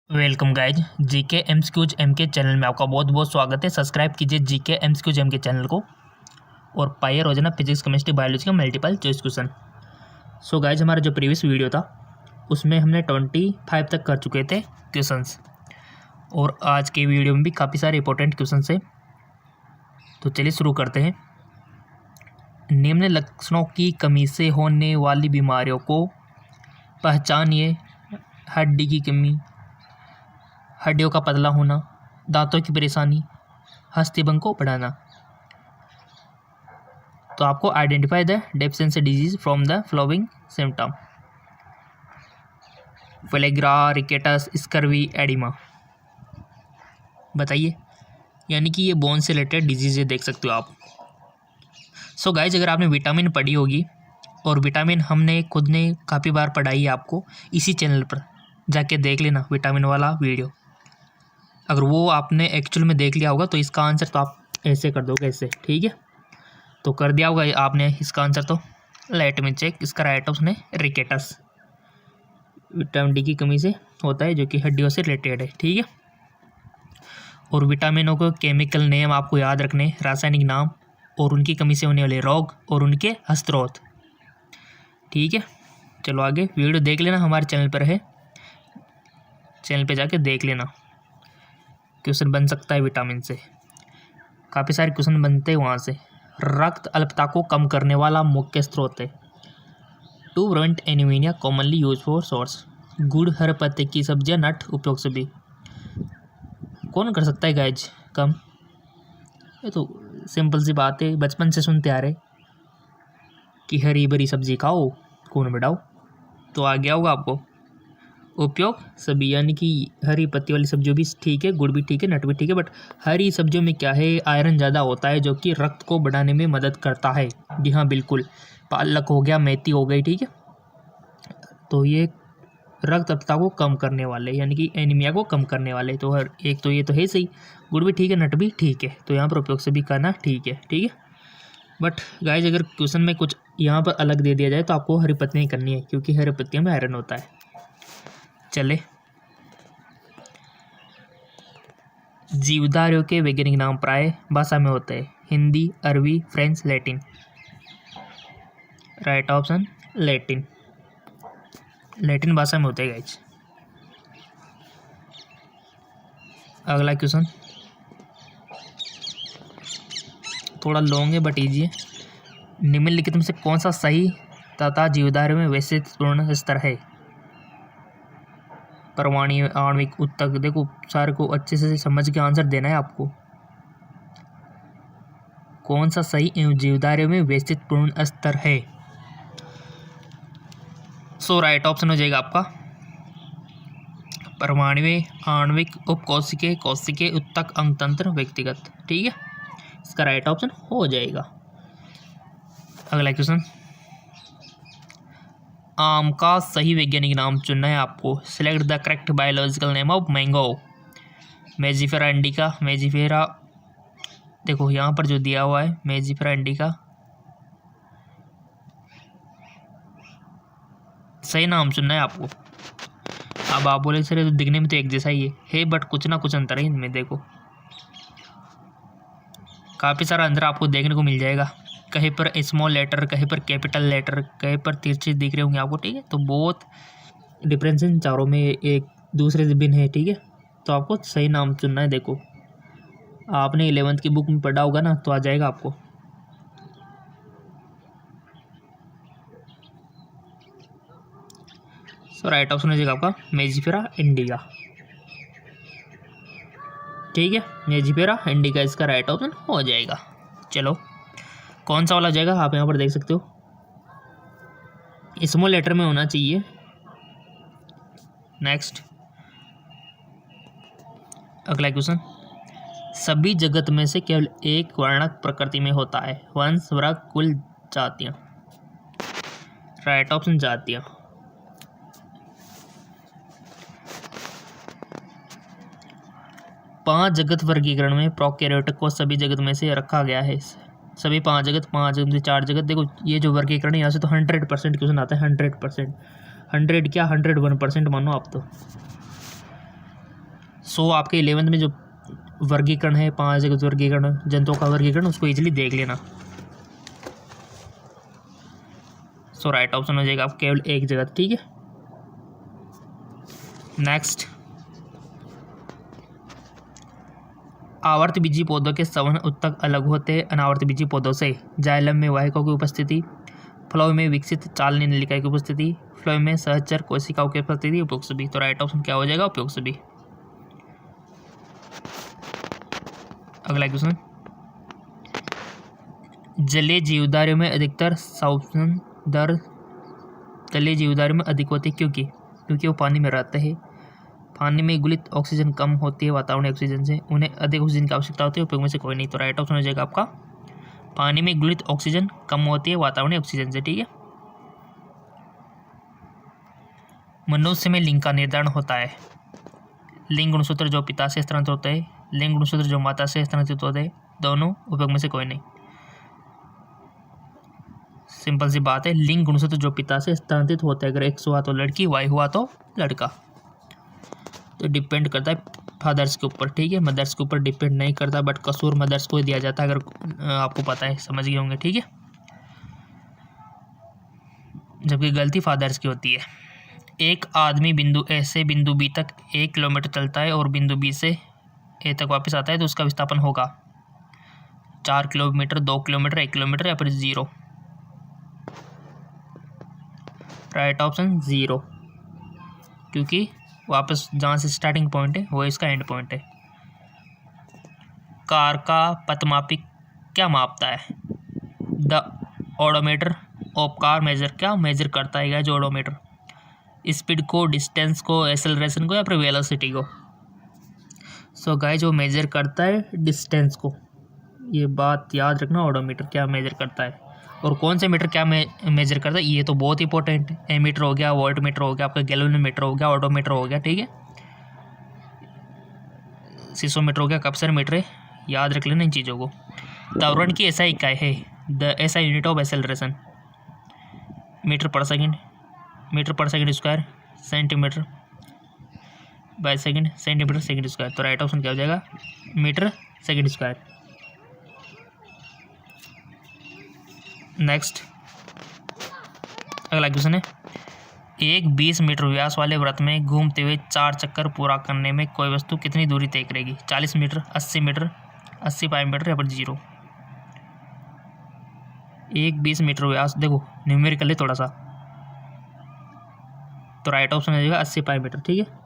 Welcome guys GK MCQs MK channel में आपका बहुत बहुत स्वागत है। सब्सक्राइब कीजिए जीके एमसीक्यूज एमके चैनल को और पाइए रोजाना फिजिक्स केमिस्ट्री बायोलॉजी का multiple choice question. So guys हमारा जो प्रीवियस वीडियो था उसमें हमने 25 तक कर चुके थे क्वेश्चंस और आज के वीडियो में भी काफ़ी सारे इंपॉर्टेंट क्वेश्चन है। तो चलिए शुरू करते हैं। निम्न लक्षणों की कमी से होने वाली बीमारियों को पहचानिए। हड्डी की कमी, हड्डियों का पतला होना, दांतों की परेशानी, हस्तीभंग को बढ़ाना। तो आपको identify the deficiency disease from the following symptom. Pellagra, rickets, scurvy, oedema. बताइए, यानी कि ये बोन से रिलेटेड डिजीज है, देख सकते हो आप। सो गाइज अगर आपने विटामिन पढ़ी होगी, और विटामिन हमने खुद ने काफ़ी बार पढ़ाई है, आपको इसी चैनल पर जाके देख लेना विटामिन वाला वीडियो। अगर वो आपने एक्चुअल में देख लिया होगा तो इसका आंसर तो आप ऐसे कर दोगे, ऐसे, ठीक है। तो कर दिया होगा आपने इसका आंसर। तो लेट मी चेक, इसका राइट ऑप्शन है रिकेटस। विटामिन डी की कमी से होता है, जो कि हड्डियों से रिलेटेड है, ठीक है। और विटामिनों को केमिकल नेम आपको याद रखने, रासायनिक नाम और उनकी कमी से होने वाले रोग और उनके स्रोत, ठीक है। चलो आगे वीडियो देख लेना, हमारे चैनल पर है, चैनल पे जाके देख लेना। क्वेश्चन बन सकता है विटामिन से, काफ़ी सारे क्वेश्चन बनते हैं वहाँ से। रक्त अल्पता को कम करने वाला मुख्य स्रोत है। To prevent anaemia commonly use for source. गुड़, हरे पत्ते की सब्जियां, नट, उपयोग सभी। कौन कर सकता है गाइज कम? ये तो सिंपल सी बात है, बचपन से सुनते आ रहे कि हरी भरी सब्जी खाओ, खून बढ़ाओ। तो आ गया होगा आपको उपयोग सभी, यानी कि हरी पत्ती वाली सब्जियों भी ठीक है, गुड़ भी ठीक है, नट भी ठीक है, बट हरी सब्जियों में क्या है, आयरन ज़्यादा होता है, जो कि रक्त को बढ़ाने में मदद करता है। जी हाँ बिल्कुल, पालक हो गया, मेथी हो गई, ठीक है। तो ये रक्त अल्पता को कम करने वाले, यानी कि एनीमिया को कम करने वाले। तो हर एक तो ये तो है सही, गुड़ भी ठीक है, नट भी ठीक है, तो यहाँ पर उपयोग सभी करना ठीक है, ठीक है। बट गाइज अगर क्वेश्चन में कुछ यहाँ पर अलग दे दिया जाए तो आपको हरी पत्तियाँ करनी है, क्योंकि हरी पत्तियों में आयरन होता है। चले, जीवधारियों के वैज्ञानिक नाम प्राय भाषा में होते हैं। हिंदी, अरबी, French, Latin. Right option Latin, Latin भाषा में होते हैं गाइज। अगला क्वेश्चन थोड़ा लॉन्ग है बट इजी है। निम्नलिखित में से कौन सा सही तथा जीवधारियों में वैशिष्ट्यपूर्ण स्तर है? परमाणु, आणविक, ऊतक। देखो सारे को अच्छे से समझ के आंसर देना है आपको। कौन सा सही एवं जीवधारियों में वैशिष्ट्यपूर्ण स्तर है? सो राइट ऑप्शन हो जाएगा आपका परमाणु, आणविक, उपकोशिकीय, कोशिकीय, ऊतक, अंगतंत्र, व्यक्तिगत, ठीक है। इसका राइट ऑप्शन हो जाएगा। अगला क्वेश्चन, आम का सही वैज्ञानिक नाम चुनना है आपको। Select the correct biological name of mango. Mangifera indica, Mangifera, देखो यहाँ पर जो दिया हुआ है मेजिफेरा इंडिका, सही नाम चुनना है आपको। अब आप बोले सर तो दिखने में तो एक जैसा ही है, बट कुछ ना कुछ अंतर है इनमें। देखो काफ़ी सारा अंतर आपको देखने को मिल जाएगा, कहीं पर स्मॉल लेटर, कहीं पर कैपिटल लेटर, कहीं पर तिरछे दिख रहे होंगे आपको, ठीक है। तो बहुत डिफरेंस इन चारों में एक दूसरे से भिन्न है, ठीक है। तो आपको सही नाम चुनना है। देखो आपने 11th की बुक में पढ़ा होगा ना, तो आ जाएगा आपको। सो राइट ऑप्शन हो जाएगा आपका मेजिफेरा इंडिका, ठीक है। मेजिफेरा इंडिका इसका राइट ऑप्शन हो जाएगा। चलो कौन सा वाला जाएगा आप यहाँ पर देख सकते हो, स्मॉल लेटर में होना चाहिए। नेक्स्ट, अगला क्वेश्चन, सभी जगत में से केवल एक वर्णक प्रकृति में होता है। वंश, वर्ग, कुल, जातियां। राइट ऑप्शन जातियां। पांच जगत वर्गीकरण में प्रोकैरियोटिक को सभी जगत में से रखा गया है। सभी पांच जगत में से चार जगत। देखो ये जो वर्गीकरण है यहाँ से तो 100% क्वेश्चन आता है, 100%। 100 क्या 101% मानो आप तो। सो आपके 11th में जो वर्गीकरण है, 5 जगत वर्गीकरण, जंतुओं का वर्गीकरण, उसको इजीली देख लेना। सो राइट ऑप्शन हो जाएगा आप केवल एक जगत। ठीक है, नेक्स्ट, आवर्त बीजी पौधों के सवन उत्तक अलग होते हैं अनावर्त बीजी पौधों से। जाइलम में वाहिकाओं की उपस्थिति, फ्लोएम में विकसित चालनी नलिका की उपस्थिति, फ्लोएम में सहचर कोशिकाओं की उपस्थिति, उपयुक्त सभी। तो राइट ऑप्शन क्या हो जाएगा? उपयुक्त सभी। अगला क्वेश्चन, जलीय जीवधारियों में अधिकतर संवहन दर जलीय जीवधारियों में अधिक होती है, क्योंकि वो पानी में रहते हैं। पानी में घुलित ऑक्सीजन कम होती है वातावरणीय ऑक्सीजन से, उन्हें अधिक ऑक्सीजन की आवश्यकता होती है, उपयोग में से कोई नहीं। तो राइट ऑप्शन हो जाएगा आपका पानी में घुलित ऑक्सीजन कम होती है वातावरणीय ऑक्सीजन से। ठीक है, मनुष्य में लिंग का निर्धारण होता है। लिंग गुणसूत्र जो पिता से स्थानांतरित होते हैं, लिंग गुणसूत्र जो माता से स्थानांतरित होते हैं, दोनों, उपयोग में से कोई नहीं। सिंपल सी बात है, लिंग गुणसूत्र जो पिता से स्थानांतरित होते हैं, अगर X हुआ तो लड़की, Y हुआ तो लड़का। तो डिपेंड करता है फादर्स के ऊपर। ठीक है, मदर्स के ऊपर डिपेंड नहीं करता, बट कसूर मदर्स को ही दिया जाता है, अगर आपको पता है, समझ गए होंगे। ठीक है, जबकि गलती फादर्स की होती है। एक आदमी बिंदु ए से बिंदु बी तक 1 किलोमीटर चलता है और बिंदु बी से ए तक वापस आता है, तो उसका विस्थापन होगा 4 किलोमीटर, 2 किलोमीटर, 1 किलोमीटर या फिर 0। राइट ऑप्शन 0, क्योंकि वापस जहाँ से स्टार्टिंग पॉइंट है वो इसका एंड पॉइंट है। कार का पथमापी क्या मापता है? The odometer of car measure, क्या मेजर करता है जो ओडोमीटर? स्पीड को, डिस्टेंस को, एक्सेलरेशन को या फिर वेलोसिटी को? सो गाइस, जो मेजर करता है डिस्टेंस को, ये बात याद रखना। ओडोमीटर क्या मेजर करता है और कौन से मीटर क्या मेजर करता है, ये तो बहुत इंपॉर्टेंट है। एमीटर हो गया, वोल्ट मीटर हो गया, आपका गैल्वेनोमीटर हो गया, ऑडोमीटर हो गया। ठीक है, सीसोमीटर हो गया, कप्सर मीटर है, याद रख लेना इन चीज़ों को। त्वरण की ऐसा इकाई है, द ऐसा यूनिट ऑफ एक्सेलरेशन, मीटर पर सेकंड, मीटर पर second square, centimetre by second, centimetre second square. तो राइट ऑप्शन क्या हो जाएगा? Metre second square. नेक्स्ट, अगला क्वेश्चन है, एक 20 मीटर व्यास वाले वृत्त में घूमते हुए 4 चक्कर पूरा करने में कोई वस्तु कितनी दूरी तय करेगी? 40 मीटर, 80 मीटर, 80 पाई मीटर या फिर 0? एक 20 मीटर व्यास, देखो न्यूमेरिकल है थोड़ा सा, तो राइट ऑप्शन हो जाएगा 80 पाई मीटर। ठीक है,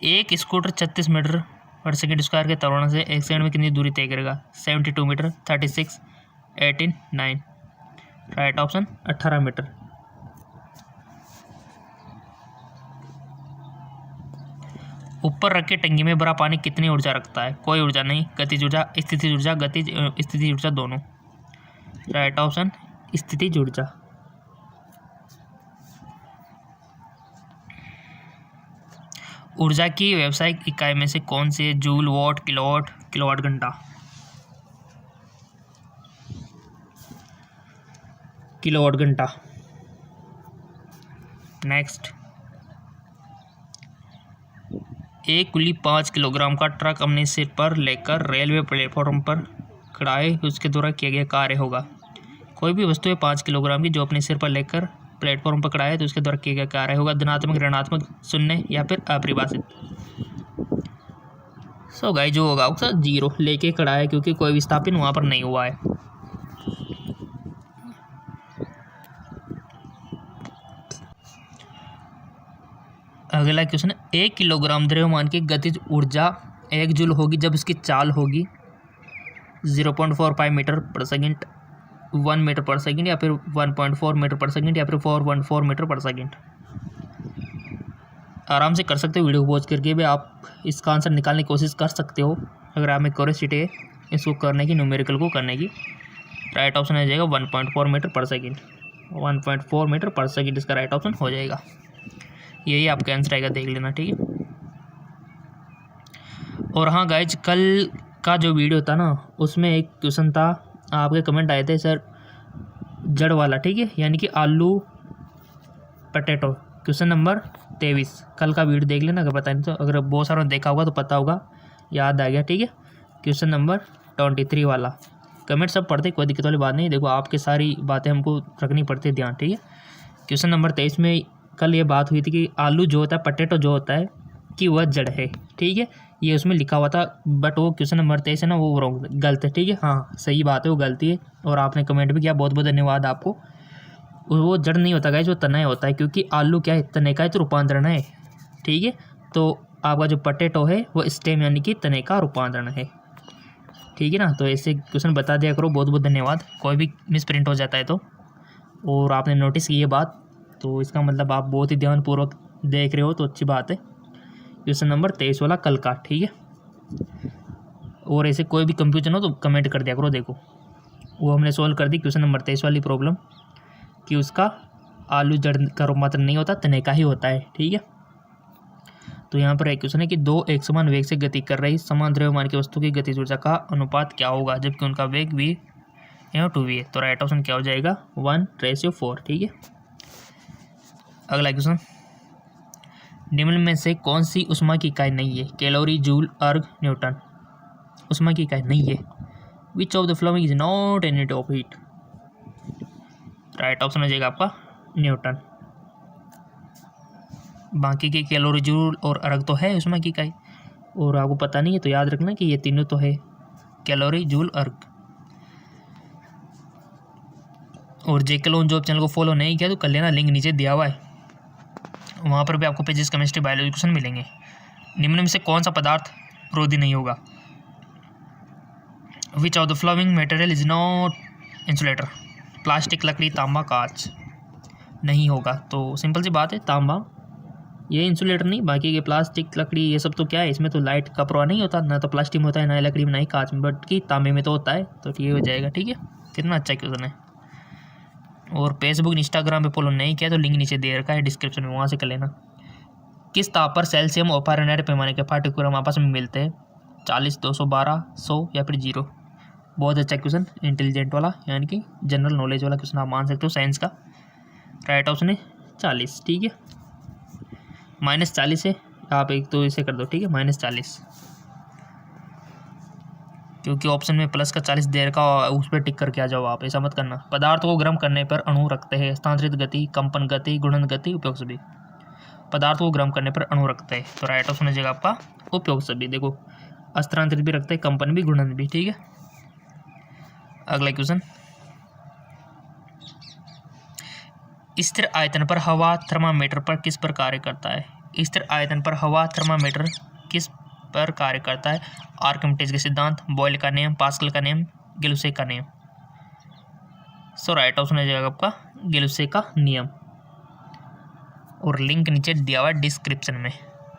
एक स्कूटर 36 मीटर पर सेकंड स्क्वायर के त्वरण से 1 सेकंड में कितनी दूरी तय करेगा? 72 मीटर, 36, 18, 9। Right option 18 metre. ऊपर रखे टंकी में भरा पानी कितनी ऊर्जा रखता है? कोई ऊर्जा नहीं, गतिज ऊर्जा, स्थितिज ऊर्जा, स्थितिज ऊर्जा दोनों। राइट ऑप्शन स्थितिज ऊर्जा। ऊर्जा की व्यावसायिक इकाई में से कौन सी है? जूल, वॉट, किलोवाट, किलोवाट घंटा? किलोवाट घंटा। नेक्स्ट, एक कुली 5 किलोग्राम का ट्रक अपने सिर पर लेकर रेलवे प्लेटफॉर्म पर खड़ा है, उसके द्वारा किया गया कार्य होगा। कोई भी वस्तु है 5 किलोग्राम की जो अपने सिर पर लेकर प्लेटफॉर्म पर खड़ा है, तो उसके द्वारा किया गया कार्य होगा धनात्मक, ऋणात्मक, शून्य या फिर अपरिभाषित। सो गाइस, जो होगा उसका 0 लेके खड़ा है, क्योंकि कोई विस्थापन वहाँ पर नहीं हुआ है। अगला क्वेश्चन है, 1 किलोग्राम द्रव्यमान की गतिज ऊर्जा 1 जूल होगी जब इसकी चाल होगी 0.45 मीटर पर सेकंड, 1 मीटर पर सेकंड या फिर 1.4 मीटर पर सेकंड या फिर 414 मीटर पर सेकंड। आराम से कर सकते हो, वीडियो को पॉज करके भी आप इसका आंसर निकालने की कोशिश कर सकते हो, अगर आप में क्यूरियोसिटी है इसको करने की, न्यूमेरिकल को करने की। राइट ऑप्शन हो जाएगा 1.4 मीटर पर सेकंड, 1.4 मीटर पर सेकंड इसका राइट ऑप्शन हो जाएगा। यही आपका आंसर आएगा, देख लेना। ठीक है, और हाँ गाइज, कल का जो वीडियो था ना, उसमें एक क्वेश्चन था, आपके कमेंट आए थे सर जड़ वाला। ठीक है, यानी कि आलू पटेटो। क्वेश्चन नंबर 23, कल का वीडियो देख लेना अगर पता नहीं तो, अगर बहुत सारों ने देखा होगा तो पता होगा, याद आ गया, ठीक है। क्वेश्चन नंबर 23 वाला, कमेंट सब पढ़ते, कोई दिक्कत वाली बात नहीं, देखो आपके सारी बातें हमको रखनी पड़ती है ध्यान, ठीक है। क्वेश्चन नंबर 23 में कल ये बात हुई थी कि आलू जो होता है, पटेटो जो होता है कि वह जड़ है, ठीक है, ये उसमें लिखा हुआ था, बट वो क्वेश्चन नंबर 23 है ना, वो रॉन्ग, गलत है, ठीक है। हाँ सही बात है, वो गलती है, और आपने कमेंट भी किया, बहुत बहुत धन्यवाद आपको। वो जड़ नहीं होता गाइस, वो तना होता है, क्योंकि आलू क्या है, तने का है तो रूपांतरण है, ठीक है। तो आपका जो पटेटो है वो स्टेम यानी कि तने का रूपांतरण है, ठीक है ना। तो ऐसे क्वेश्चन बता दिया करो, बहुत बहुत धन्यवाद। कोई भी मिस प्रिंट हो जाता है तो, और आपने नोटिस की ये बात, तो इसका मतलब आप बहुत ही ध्यानपूर्वक देख रहे हो, तो अच्छी बात है। क्वेश्चन नंबर 23 वाला कल का, ठीक है। और ऐसे कोई भी कंफ्यूजन हो तो कमेंट कर दिया करो, देखो वो हमने सॉल्व कर दी क्वेश्चन नंबर 23 वाली प्रॉब्लम, कि उसका आलू जड़ का रूपांतरण नहीं होता, तने का ही होता है, ठीक है। तो यहाँ पर एक क्वेश्चन है कि दो एक समान वेग से गति कर रही समान द्रव्यमान की वस्तु की गतिज ऊर्जा का अनुपात क्या होगा जबकि उनका वेग v या 2v है। तो राइट ऑप्शन क्या हो जाएगा, 1:4, ठीक है। अगला क्वेश्चन, निम्न में से कौन सी ऊष्मा की इकाई नहीं है, कैलोरी, जूल, अर्ग, न्यूटन। ऊष्मा की इकाई नहीं है, which of the following is not an unit of heat. Right option हो जाएगा आपका न्यूटन। बाकी के कैलोरी, जूल और अर्ग तो है ऊष्मा की इकाई, और आपको पता नहीं है तो याद रखना कि ये तीनों तो है, कैलोरी, जूल, अर्ग। और जेके लोन जो चैनल को फॉलो नहीं किया तो कर लेना, लिंक नीचे दिया हुआ है, वहाँ पर भी आपको फिजिक्स, केमिस्ट्री, बायोलॉजी क्वेश्चन मिलेंगे। निम्न में से कौन सा पदार्थ रोधी नहीं होगा, which of the following material is not insulator. Plastic, लकड़ी, तांबा, कांच नहीं होगा, तो सिंपल सी बात है तांबा, ये इंसुलेटर नहीं। बाकी के प्लास्टिक, लकड़ी, ये सब तो क्या है, इसमें तो लाइट का प्रवाह नहीं होता, ना तो प्लास्टिक में होता है, ना लकड़ी में, ना ही कांच में, बट कि तांबे में तो होता है, तो ये हो जाएगा, ठीक है। कितना अच्छा क्वेश्चन है। और फेसबुक, इंस्टाग्राम पे फॉलो नहीं किया तो लिंक नीचे दे रखा है डिस्क्रिप्शन में, वहाँ से कर लेना। किस ताप पर सेल्सियम और फ़ारेनहाइट पैमाने के पाठ्यक्रम आपस में मिलते हैं, 40, 212, 100 या फिर 0। बहुत अच्छा क्वेश्चन, इंटेलिजेंट वाला, यानी कि जनरल नॉलेज वाला क्वेश्चन आप मान सकते हो, साइंस का। राइट ऑप्शन है 40, ठीक है। -40 है, आप एक तो इसे कर दो, ठीक है, -40, क्योंकि ऑप्शन में प्लस का 40 देर का, उस पर टिक करके आ जाओ आप, ऐसा मत करना। पदार्थ को गर्म करने पर अणु रखते हैं, स्थानांतरित गति, कंपन गति, गुणन गति, उपयोग सभी। पदार्थ को गर्म करने पर अणु रखते हैं, तो राइट ऑप्शन हो जाएगा आपका उपयोग सभी। देखो स्थानांतरित भी रखते हैं, कंपन भी, गुणन भी, ठीक है। अगला क्वेश्चन, स्थिर आयतन पर हवा थर्मामीटर पर किस पर कार्य करता है। स्थिर आयतन पर हवा थर्मामीटर किस पर कार्य करता है, आर्किमिडीज के सिद्धांत, बॉयल का नियम, पास्कल का नियम, गिलुसे का नियम। सो राइट ऑप्शन हो जाएगा आपका गिलुसे का नियम, और लिंक नीचे दिया हुआ है डिस्क्रिप्शन में।